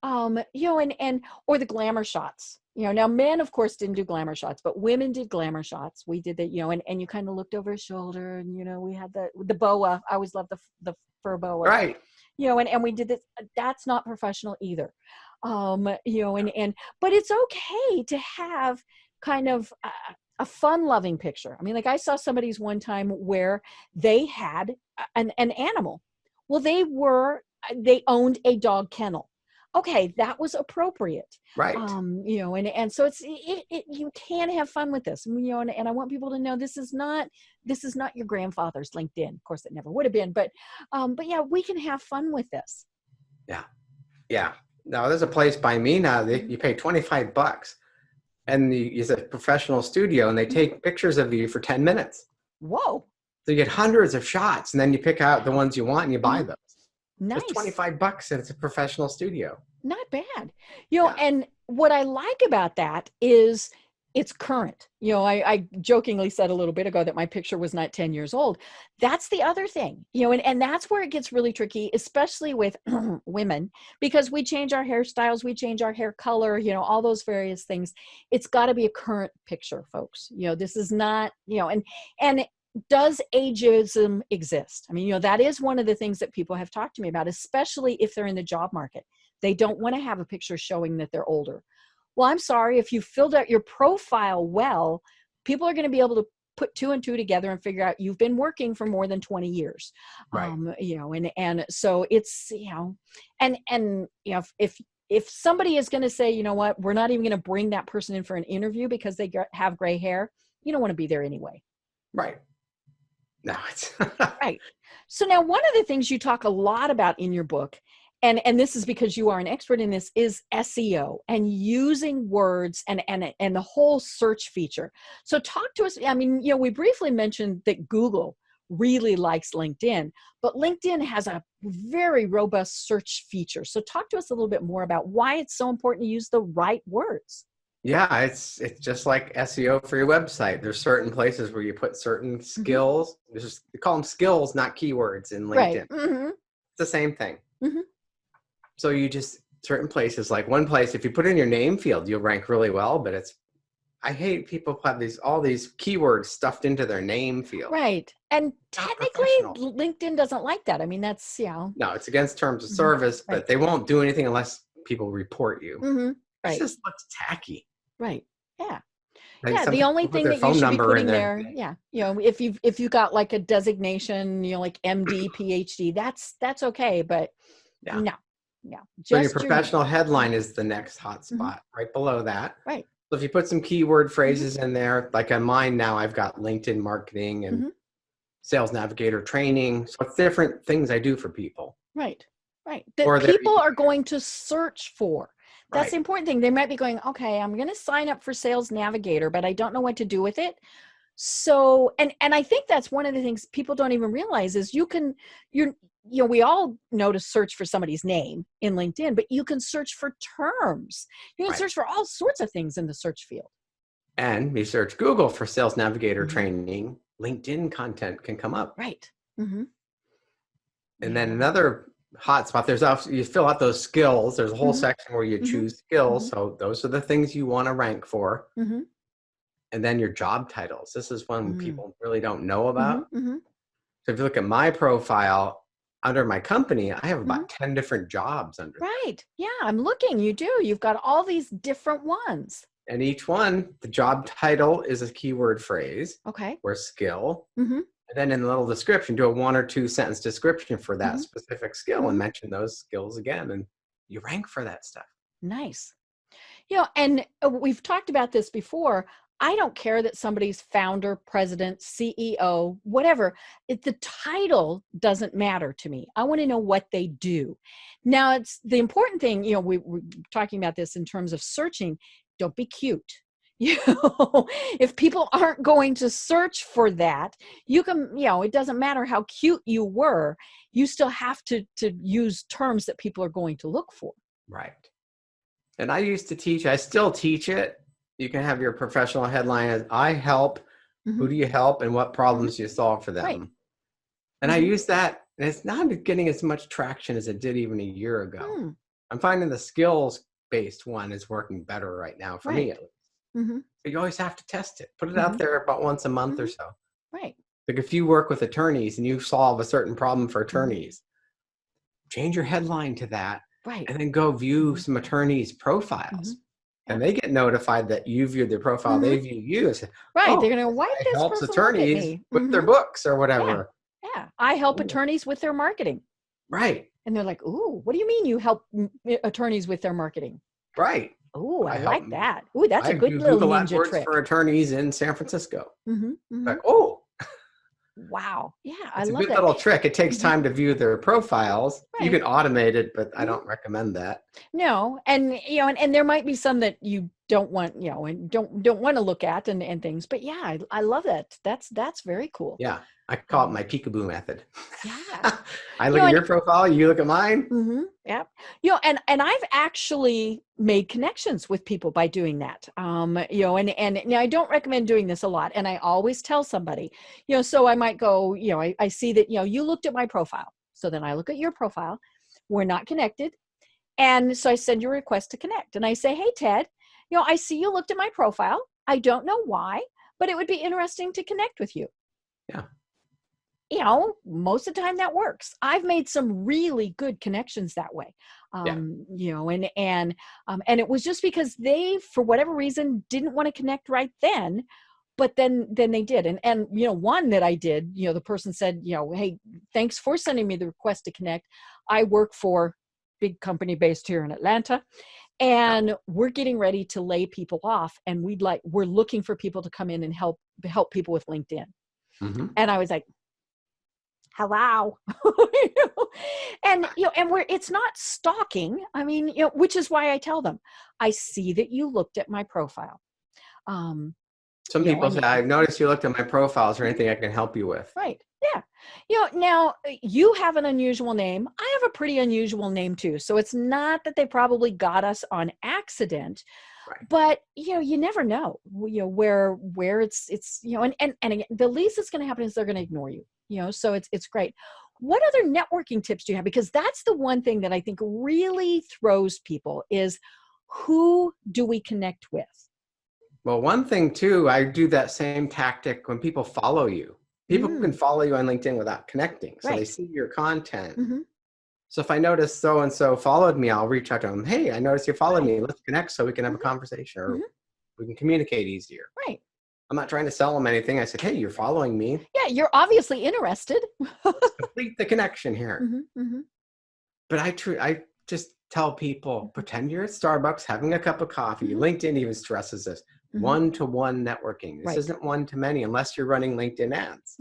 Or the glamour shots. Now men, of course, didn't do glamour shots, but women did glamour shots. We did that, and you kind of looked over his shoulder and, we had the boa. I always loved the fur boa. Right. And we did this. That's not professional either. But it's okay to have kind of a fun-loving picture. I mean, like I saw somebody's one time where they had an animal. Well, they owned a dog kennel. okay, that was appropriate. Right. You know, and so you can have fun with this, you know, and I want people to know this is not your grandfather's LinkedIn. Of course, it never would have been, but yeah, we can have fun with this. Yeah. Yeah. Now there's a place by me now that you pay $25 and it's a professional studio and they take pictures of you for 10 minutes. Whoa. So you get hundreds of shots and then you pick out the ones you want and you buy those. Nice. It's $25 and it's a professional studio. Not bad. You know, and what I like about that is it's current. You know, I jokingly said a little bit ago that my picture was not 10 years old. That's the other thing, you know, and that's where it gets really tricky, especially with women, because we change our hairstyles, we change our hair color, you know, all those various things. It's got to be a current picture, folks. You know, this is not, you know, and does ageism exist? I mean, you know, that is one of the things that people have talked to me about, especially if they're in the job market. They don't want to have a picture showing that they're older. Well, I'm sorry, if you filled out your profile well, people are going to be able to put 2 and 2 together and figure out you've been working for more than 20 years. Right. You know, and so it's, you know, and you know, if somebody is going to say, you know what, we're not even going to bring that person in for an interview because they have gray hair, you don't want to be there anyway. Right. No, it's right. So now one of the things you talk a lot about in your book, and this is because you are an expert in this, is SEO and using words and the whole search feature. So talk to us. I mean, you know, we briefly mentioned that Google really likes LinkedIn, but LinkedIn has a very robust search feature. So talk to us a little bit more about why it's so important to use the right words. Yeah, it's just like SEO for your website. There's certain places where you put certain skills. They call them skills, not keywords in LinkedIn. Right. It's the same thing. So you just, certain places, like one place, if you put in your name field, you'll rank really well, but I hate people who have all these keywords stuffed into their name field. Right. And technically LinkedIn doesn't like that. I mean, that's, you know. No, it's against terms of service, but they won't do anything unless people report you. Right. It just looks tacky. Right. Yeah. Like yeah. The only thing that you should be putting there, you know, if you got like a designation, you know, like MD, PhD, that's okay. But no. So your professional headline is the next hot spot right below that. Right. So if you put some keyword phrases in there, like on mine now, I've got LinkedIn marketing and sales navigator training. So it's different things I do for people. Right. Right. That people are going to search for. That's the important thing. They might be going, okay, I'm going to sign up for Sales Navigator, but I don't know what to do with it. So, and I think that's one of the things people don't even realize is you know, we all know to search for somebody's name in LinkedIn, but you can search for terms. You can search for all sorts of things in the search field. And you search Google for Sales Navigator training, LinkedIn content can come up. Right. And then another hotspot, there's also, you fill out those skills. There's a whole section where you choose skills. So those are the things you want to rank for. And then your job titles. This is one people really don't know about. So if you look at my profile under my company, I have about 10 different jobs under. Right. Yeah, I'm looking. You do. You've got all these different ones. And each one, the job title is a keyword phrase. Okay. Or skill. And then in the little description, do a 1 or 2 sentence description for that specific skill and mention those skills again. And you rank for that stuff. Nice. You know, and we've talked about this before. I don't care that somebody's founder, president, CEO, whatever. The title doesn't matter to me. I want to know what they do. Now, it's the important thing, you know, we're talking about this in terms of searching. Don't be cute. You know, if people aren't going to search for that, you can, you know, it doesn't matter how cute you were, you still have to use terms that people are going to look for. Right. And I used to teach, I still teach it. You can have your professional headline as I help, who do you help, and what problems do you solve for them? Right. And I use that, and it's not getting as much traction as it did even a year ago. I'm finding the skills-based one is working better right now for me at least. But you always have to test it. Put it out there about once a month or so. Right. Like if you work with attorneys and you solve a certain problem for attorneys, change your headline to that. Right. And then go view some attorneys' profiles. And they get notified that you viewed their profile, they view you. Right. They're going to, why did this helps person attorneys with their books or whatever. Yeah. I help attorneys with their marketing. Right. And they're like, ooh, what do you mean you help attorneys with their marketing? Right. Oh, I help. like that. Ooh, that's I a good do little Google ninja AdWords trick. for attorneys in San Francisco. Mm-hmm. Like, oh, Wow. Yeah, I it's a love good that. little trick. It takes time to view their profiles. You Right. can automate it, but I don't recommend that. No, and and there might be some that you don't want, and don't want to look at and things. But yeah, I love that. That's very cool. Yeah. I call it my peekaboo method. Yeah. I look at your profile, you look at mine. Yeah. And I've actually made connections with people by doing that. And now I don't recommend doing this a lot. And I always tell somebody, so I might go, I see that, you looked at my profile. So then I look at your profile. We're not connected. And so I send you a request to connect. And I say, hey, Ted, I see you looked at my profile. I don't know why, but it would be interesting to connect with you. Yeah. Most of the time that works. I've made some really good connections that way. And it was just because they, for whatever reason, didn't want to connect right then, but then they did. And one that I did, the person said, hey, thanks for sending me the request to connect. I work for a big company based here in Atlanta, and we're getting ready to lay people off, and we're looking for people to come in and help people with LinkedIn. And I was like, hello. And it's not stalking. I mean, which is why I tell them, I see that you looked at my profile. Some people say, I've noticed you looked at my profile. Is there anything I can help you with? Right. Yeah. Now you have an unusual name. I have a pretty unusual name too. So it's not that they probably got us on accident, but you never know, where it's, and again, the least that's going to happen is they're going to ignore you, so it's great. What other networking tips do you have? Because that's the one thing that I think really throws people is, who do we connect with? Well, one thing too, I do that same tactic when people follow you. People can follow you on LinkedIn without connecting. So they see your content. So if I notice so-and-so followed me, I'll reach out to them. Hey, I noticed you followed me. Let's connect so we can have a conversation, or we can communicate easier. Right. I'm not trying to sell them anything. I said, hey, you're following me. Yeah, you're obviously interested. Let's complete the connection here. But I just tell people, pretend you're at Starbucks having a cup of coffee. LinkedIn even stresses this. One-to-one networking. This isn't one-to-many unless you're running LinkedIn ads.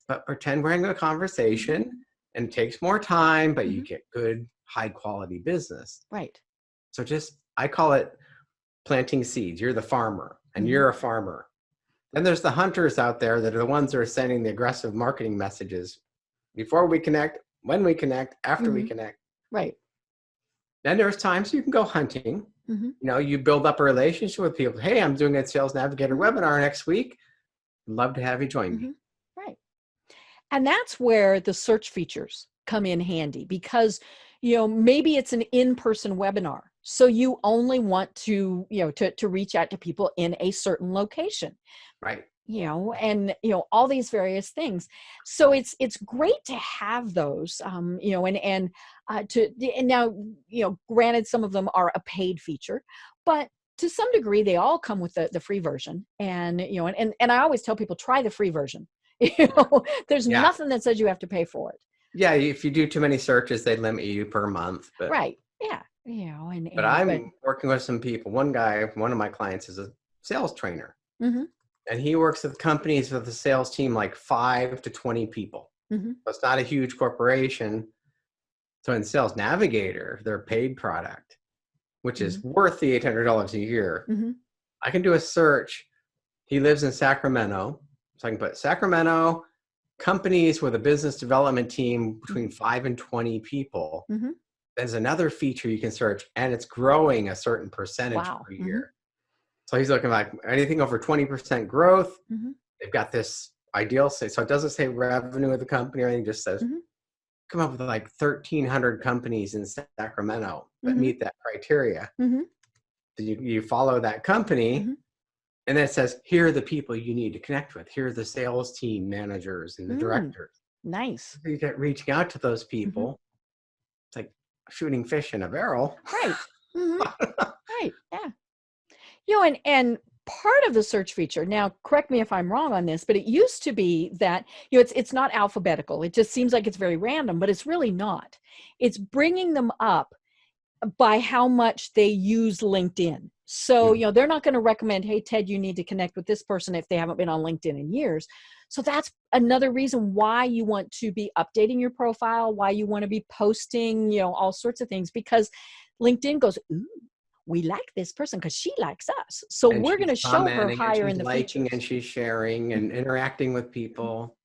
But pretend we're having a conversation, and it takes more time, but you get good, high-quality business. Right. So I call it planting seeds. You're the farmer, and you're a farmer. Then there's the hunters out there that are the ones that are sending the aggressive marketing messages before we connect, when we connect, after we connect. Right. Then there's times you can go hunting. You build up a relationship with people. Hey, I'm doing a Sales Navigator webinar next week. I'd love to have you join me. Right. And that's where the search features come in handy, because, maybe it's an in-person webinar. So you only want to, to reach out to people in a certain location. Right. And all these various things. So it's great to have those, and now, granted, some of them are a paid feature, but to some degree they all come with the free version. And and I always tell people, try the free version. There's nothing that says you have to pay for it. Yeah, if you do too many searches, they limit you per month. But right. Yeah. But I'm working with some people. One of my clients is a sales trainer. And he works with companies with a sales team like 5 to 20 people. So it's not a huge corporation. So in Sales Navigator, their paid product, which is worth the $800 a year, I can do a search. He lives in Sacramento. So I can put Sacramento, companies with a business development team between 5 and 20 people. There's another feature you can search, and it's growing a certain percentage per year. So he's looking like anything over 20% growth. They've got this ideal say. So it doesn't say revenue of the company or anything, just says come up with like 1,300 companies in Sacramento that meet that criteria. So you follow that company, and then it says, here are the people you need to connect with. Here are the sales team managers and the directors. Nice. So you get reaching out to those people. It's like shooting fish in a barrel. Right. Right. Yeah. And part of the search feature. Now, correct me if I'm wrong on this, but it used to be that, it's not alphabetical. It just seems like it's very random, but it's really not. It's bringing them up by how much they use LinkedIn. So, they're not going to recommend, hey, Ted, you need to connect with this person if they haven't been on LinkedIn in years. So that's another reason why you want to be updating your profile, why you want to be posting, all sorts of things, because LinkedIn goes, ooh, we like this person because she likes us. So and we're going to show her higher in the liking features. and she's sharing and interacting with people.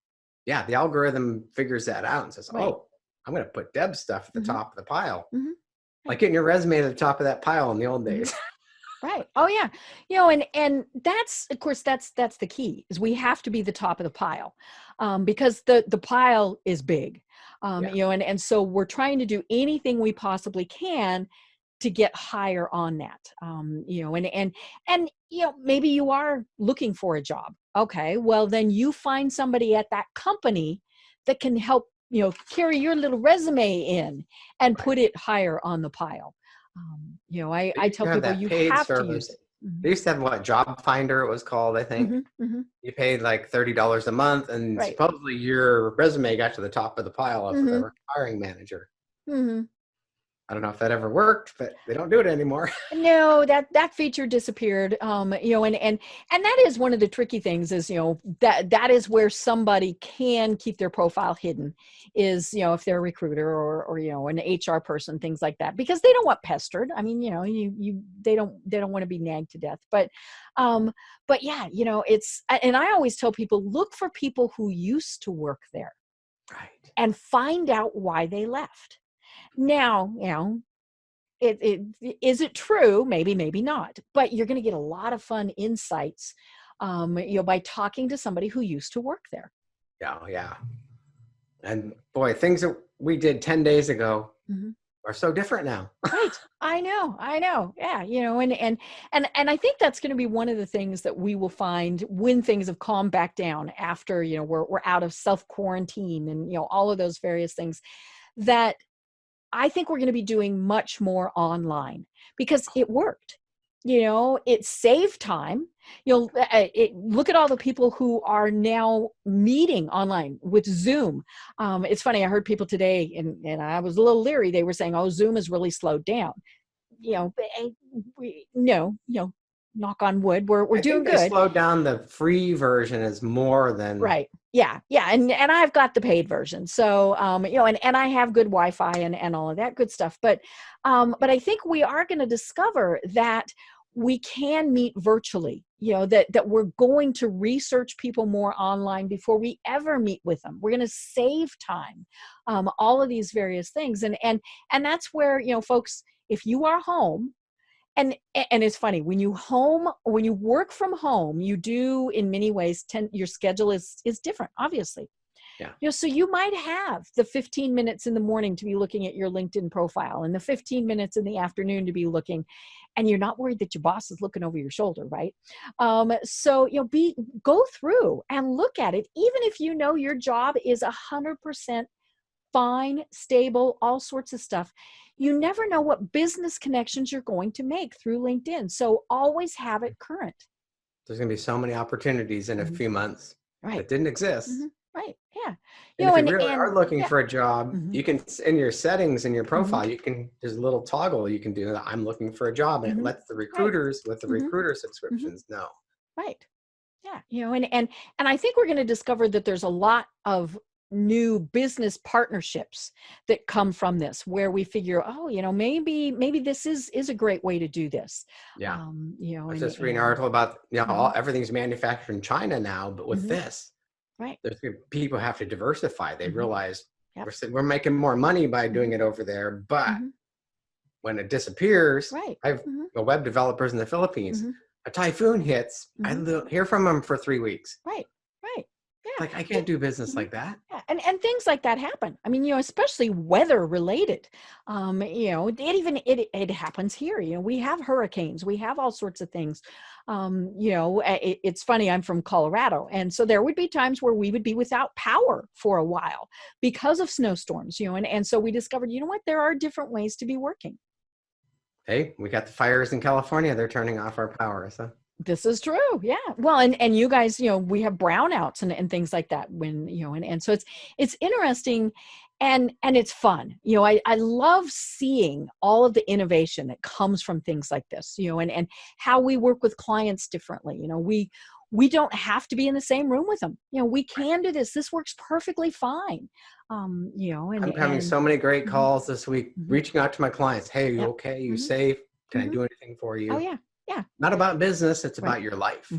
Yeah, the algorithm figures that out and says, oh, I'm going to put Deb's stuff at the top of the pile. Like getting your resume at the top of that pile in the old days. Right. Oh yeah. And that's, of course, that's the key, is we have to be the top of the pile, because the pile is big, and so we're trying to do anything we possibly can to get higher on that, and maybe you are looking for a job. Okay. Well, then you find somebody at that company that can help, carry your little resume in and put it higher on the pile. I tell people you have to use it. They used to have Job Finder, it was called, I think. You paid like $30 a month, and supposedly your resume got to the top of the pile of the hiring manager. I don't know if that ever worked, but they don't do it anymore. No, that feature disappeared. And that is one of the tricky things, is, that is where somebody can keep their profile hidden, is, if they're a recruiter or an HR person, things like that, because they don't want pestered. I mean, they don't want to be nagged to death, but yeah, it's, and I always tell people, look for people who used to work there, and find out why they left. Now, is it true? Maybe not, but you're going to get a lot of fun insights, by talking to somebody who used to work there. Yeah. And boy, things that we did 10 days ago are so different now. Right. I know. Yeah. And I think that's going to be one of the things that we will find when things have calmed back down after, we're out of self-quarantine and, all of those various things, that I think we're going to be doing much more online, because it worked. It saved time. Look at all the people who are now meeting online with Zoom. It's funny. I heard people today, and I was a little leery. They were saying, "Oh, Zoom has really slowed down." Knock on wood, we're doing good. They slowed down. The free version is more than right. Yeah. And I've got the paid version. So, and I have good Wi-Fi and all of that good stuff. But I think we are going to discover that we can meet virtually, that we're going to research people more online before we ever meet with them. We're going to save time, all of these various things. And that's where, folks, if you are home, and it's funny, when you work from home, you do in many ways your schedule is different, obviously. Yeah. So you might have the 15 minutes in the morning to be looking at your LinkedIn profile, and the 15 minutes in the afternoon to be looking, and you're not worried that your boss is looking over your shoulder, right? So go through and look at it, even if your job is 100% fine, stable, all sorts of stuff. You never know what business connections you're going to make through LinkedIn. So always have it current. There's going to be so many opportunities in a few months that didn't exist. Right. Yeah. And if you really are looking for a job, you can, in your settings in your profile, there's a little toggle you can do that I'm looking for a job, and it lets the recruiters with the recruiter subscriptions know. Right. Yeah. And I think we're going to discover that there's a lot of new business partnerships that come from this, where we figure, maybe this is a great way to do this. Yeah. I was just reading an article about, everything's manufactured in China now, but with this, there's people have to diversify. They realize we're making more money by doing it over there, but when it disappears, I have web developers in the Philippines, a typhoon hits, I hear from them for 3 weeks. Right. Yeah. Like, I can't do business like that. Yeah. And things like that happen. I mean, especially weather related. It happens here. We have hurricanes, we have all sorts of things. It's funny, I'm from Colorado. And so there would be times where we would be without power for a while because of snowstorms, and so we discovered, there are different ways to be working. Hey, we got the fires in California. They're turning off our power. So This is true. Yeah. Well, and you guys, we have brownouts and things like that when, and so it's interesting and it's fun. I love seeing all of the innovation that comes from things like this, and how we work with clients differently. We don't have to be in the same room with them. We can do this. This works perfectly fine. I'm having so many great calls this week, reaching out to my clients. Hey, are you okay? You safe? Can I do anything for you? Oh, yeah. Yeah. Not about business. It's about your life.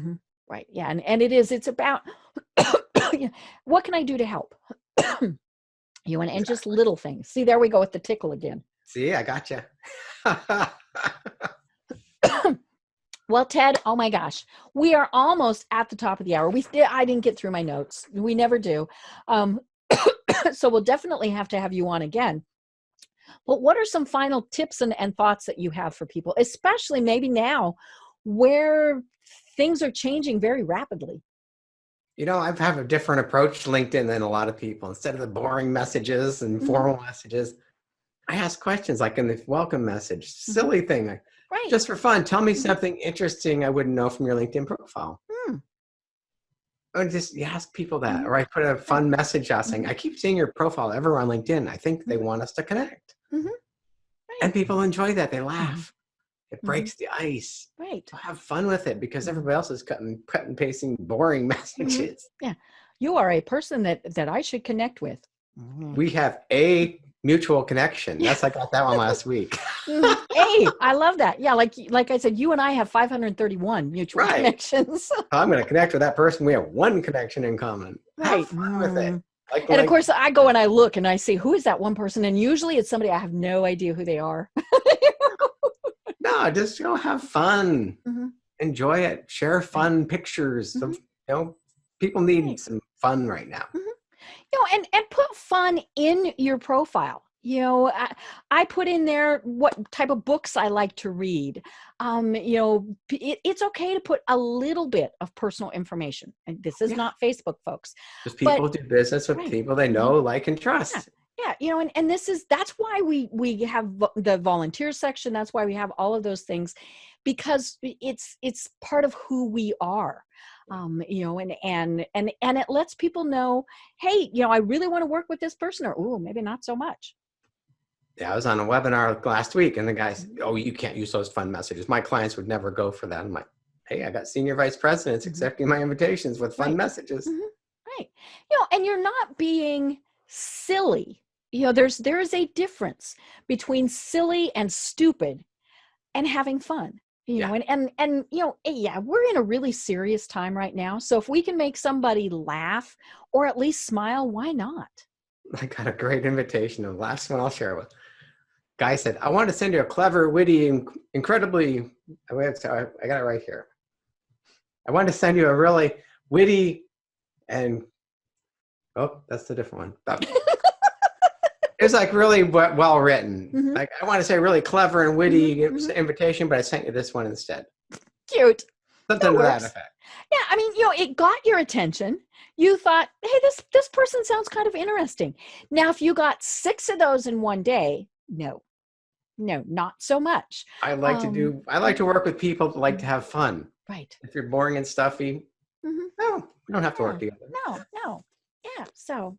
Right. Yeah. And it's about, what can I do to help? And just little things. See, there we go with the tickle again. See, I gotcha. Well, Ted, oh my gosh, we are almost at the top of the hour. I didn't get through my notes. We never do. So we'll definitely have to have you on again. But what are some final tips and thoughts that you have for people, especially maybe now where things are changing very rapidly? I have a different approach to LinkedIn than a lot of people. Instead of the boring messages and formal messages, I ask questions like in the welcome message, silly thing, like, just for fun. Tell me something interesting I wouldn't know from your LinkedIn profile. Or just you ask people that, or I put a fun message out saying, I keep seeing your profile everywhere on LinkedIn. I think they want us to connect. And people enjoy that. They laugh. It breaks the ice. Right. So have fun with it because everybody else is cut and pasting boring messages. Yeah. You are a person that I should connect with. We have a mutual connection. Yes, I got that one last week. Hey, I love that. Yeah, like I said, you and I have 531 mutual connections. I'm going to connect with that person. We have one connection in common. Right. Have fun with it. And of course, I go and I look and I see, who is that one person? And usually it's somebody I have no idea who they are. No, just have fun. Enjoy it. Share fun pictures. People need some fun right now. And put fun in your profile. I put in there what type of books I like to read. It's okay to put a little bit of personal information. And this is not Facebook, folks. Because people do business with people they know, like, and trust. Yeah. And that's why we have the volunteer section. That's why we have all of those things, because it's part of who we are. And it lets people know, hey, I really want to work with this person, or maybe not so much. Yeah, I was on a webinar last week and the guy said, you can't use those fun messages. My clients would never go for that. I'm like, hey, I got senior vice presidents accepting my invitations with fun messages. Right. And you're not being silly. There is a difference between silly and stupid and having fun. We're in a really serious time right now. So if we can make somebody laugh or at least smile, why not? I got a great invitation. The last one I'll share with. Guy said, I want to send you a clever, witty, incredibly, I got it right here. I want to send you a really witty and, that's the different one. It's like really well written. Like I want to say really clever and witty invitation, but I sent you this one instead. Cute. Something to that effect. Yeah, I mean, it got your attention. You thought, hey, this person sounds kind of interesting. Now, if you got 6 of those in one day, no, not so much. I like to work with people that like to have fun. Right. If you're boring and stuffy, no, we don't have to work together. No. Yeah. So,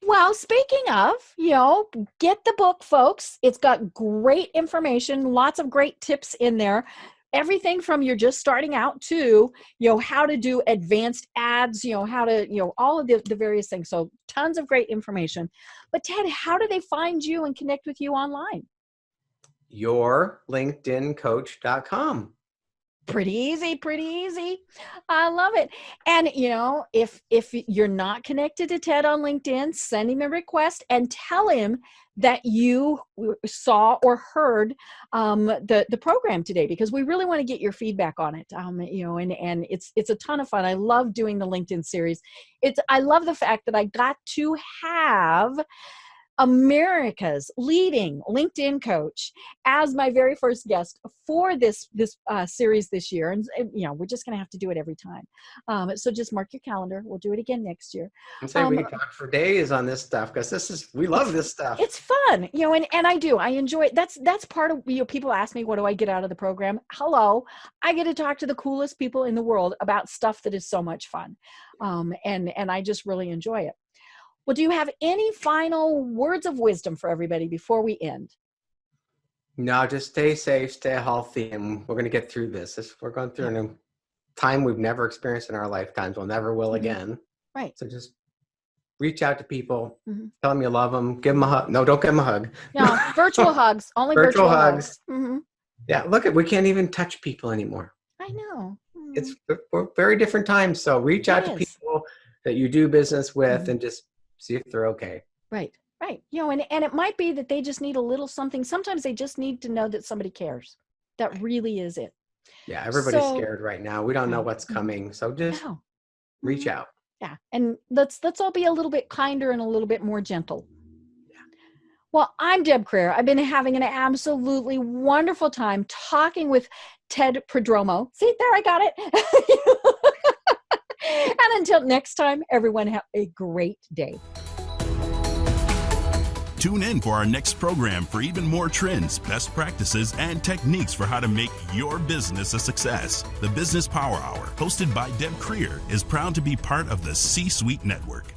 well, speaking of, get the book, folks. It's got great information, lots of great tips in there. Everything from you're just starting out to, how to do advanced ads, how to, all of the various things. So tons of great information. But Ted, how do they find you and connect with you online? YourLinkedInCoach.com. Pretty easy. I love it. And, if you're not connected to Ted on LinkedIn, send him a request and tell him that you saw or heard the program today, because we really want to get your feedback on it. And it's a ton of fun. I love doing the LinkedIn series. I love the fact that I got to have America's leading LinkedIn coach, as my very first guest for this series this year. And we're just going to have to do it every time. So just mark your calendar. We'll do it again next year. I'm saying we can talk for days on this stuff because we love this stuff. It's fun, and I enjoy it. That's part of, people ask me, what do I get out of the program? Hello, I get to talk to the coolest people in the world about stuff that is so much fun. And I just really enjoy it. Well, do you have any final words of wisdom for everybody before we end? No, just stay safe, stay healthy, and we're going to get through this. We're going through a time we've never experienced in our lifetimes. We'll never will again. Right. So just reach out to people, tell them you love them, give them a hug. No, don't give them a hug. No, virtual hugs, only virtual hugs. Yeah, look, we can't even touch people anymore. I know. We're very different times. So reach out to people that you do business with and just see if they're okay. Right. And it might be that they just need a little something. Sometimes they just need to know that somebody cares. That really is it. Yeah, everybody's scared right now. We don't know what's coming. So just reach out. Yeah. And let's all be a little bit kinder and a little bit more gentle. Yeah. Well, I'm Deb Creer. I've been having an absolutely wonderful time talking with Ted Prodromou. See, there, I got it. And until next time, everyone have a great day. Tune in for our next program for even more trends, best practices, and techniques for how to make your business a success. The Business Power Hour, hosted by Deb Creer, is proud to be part of the C-Suite Network.